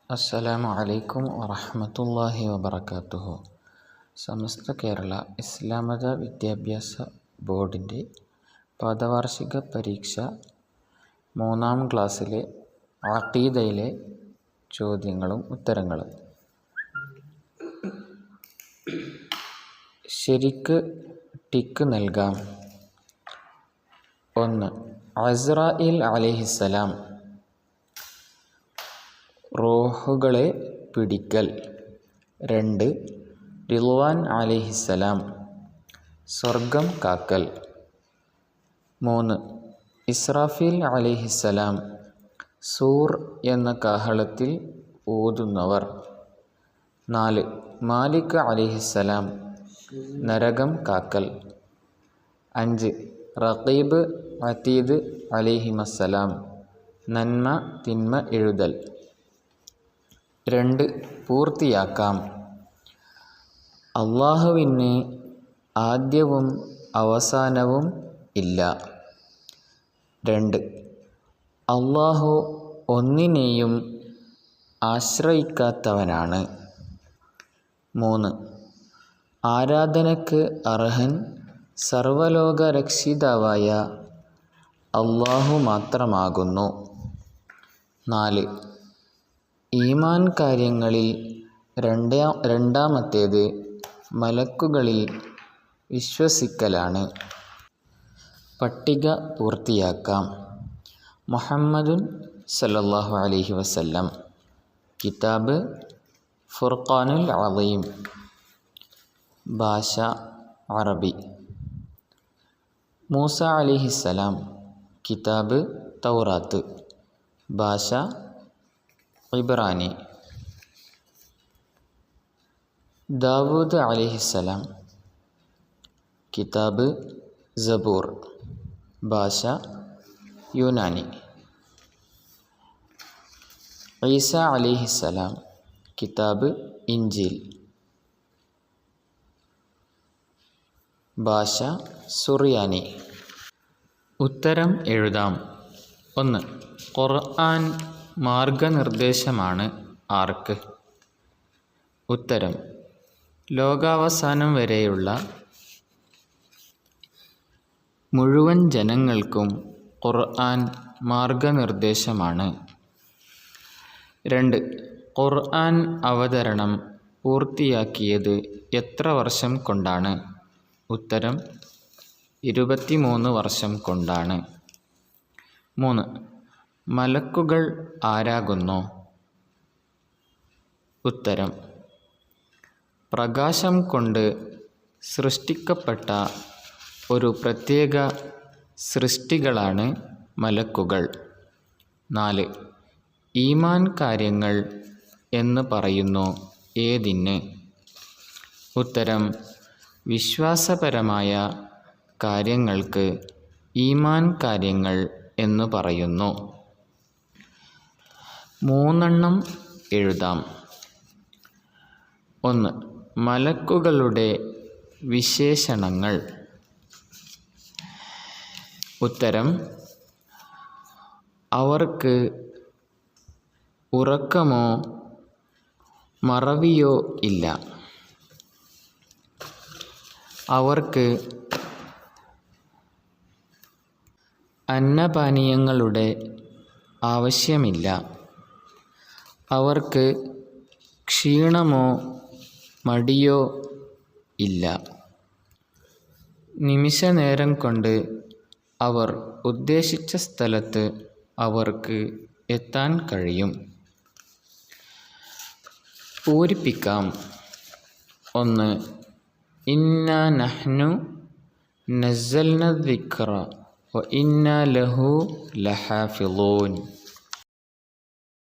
അസ്സലാമു അലൈക്കും വറഹ്മത്തുള്ളാഹി വബറകാതുഹു. സമസ്ത കേരള ഇസ്ലാമത വിദ്യാഭ്യാസ ബോർഡിൻ്റെ പാദവാർഷിക പരീക്ഷ 3-ാം ക്ലാസ്സിലെ അഖീദയിലെ ചോദ്യങ്ങളും ഉത്തരങ്ങളും. ശരിക്ക് ടിക്ക് നൽകാം. 1. അസ്രാഈൽ അലൈഹിസ്സലാം റൂഹുകളെ പിടിക്കൽ. 2. റിദ്വാൻ അലൈഹിസ്സലാം സ്വർഗം കാക്കൽ. 3. ഇസ്രാഫീൽ അലൈഹിസ്സലാം സൂർ എന്ന കാഹളത്തിൽ ഊതുന്നവർ. 4. മാലിക് അലൈഹിസ്സലാം നരകം കാക്കൽ. 5. റഖീബ് അതീദ് അലൈഹിമസ്സലാം നന്മ തിന്മ എഴുതൽ. 2. പൂർത്തിയാക്കാം. അല്ലാഹുവിന് ആദ്യവും അവസാനവും ഇല്ല. 2. അല്ലാഹു ഒന്നിനെയും ആശ്രയിക്കാത്തവനാണ്. 3. ആരാധനക്ക് അർഹൻ സർവലോകരക്ഷിതാവായ അല്ലാഹു മാത്രമാകുന്നു. 4. ഈമാൻ കാര്യങ്ങളിൽ രണ്ടാമത്തേത് മലക്കുകളിൽ വിശ്വസിക്കലാണ്. പട്ടിക പൂർത്തിയാക്കാം. മുഹമ്മദുൻ സല്ലല്ലാഹു അലൈഹി വസല്ലം. കിതാബ് ഫുർഖാനുൽ അളീം. ഭാഷ അറബി. മൂസ അലൈഹിസ്സലാം. കിതാബ് തൗറാത്ത്. ഭാഷ ഇബ്രാനി. ദാവൂദ് അലൈഹിസ്സലാം. കിതാബ് സബൂർ. ഭാഷ യൂനാനി. ഈസ അലൈഹിസ്സലാം. കിതാബ് ഇഞ്ചീൽ. ഭാഷ സുറിയാനി. ഉത്തരം എഴുതാം. 1. ഖുർആൻ മാർഗനിർദ്ദേശമാണ് ആർക്ക്? ഉത്തരം ലോകാവസാനം വരെയുള്ള മുഴുവൻ ജനങ്ങൾക്കും ഖുർആൻ മാർഗനിർദ്ദേശമാണ്. 2. ഖുർആൻ അവതരണം പൂർത്തിയാക്കിയത് എത്ര വർഷം കൊണ്ടാണ്? ഉത്തരം 23 വർഷം കൊണ്ടാണ്. 3. മലക്കുകൾ ആരാകുന്നു? ഉത്തരം പ്രകാശം കൊണ്ട് സൃഷ്ടിക്കപ്പെട്ട ഒരു പ്രത്യേക സൃഷ്ടികളാണ് മലക്കുകൾ. 4. ഈമാൻ കാര്യങ്ങൾ എന്ന് പറയുന്നു ഏതിന്? ഉത്തരം വിശ്വാസപരമായ കാര്യങ്ങൾക്ക് ഈമാൻ കാര്യങ്ങൾ എന്ന് പറയുന്നു. 3 എഴുതാം. 1. മലക്കുകളുടെ വിശേഷണങ്ങൾ. ഉത്തരം അവർക്ക് ഉറക്കമോ മറവിയോ ഇല്ല. അവർക്ക് അന്നപാനീയങ്ങളുടെ ആവശ്യമില്ല. അവർക്ക് ക്ഷീണമോ മടിയോ ഇല്ല. നിമിഷനേരം കൊണ്ട് അവർ ഉദ്ദേശിച്ച സ്ഥലത്ത് അവർക്ക് എത്താൻ കഴിയും. പൂരിപ്പിക്കാം. 1. ഇന്നാ നഹ്നു നസ്സൽന ദിക്റ വ ഇന്നാ ലഹു ലഹാഫിളൂൻ.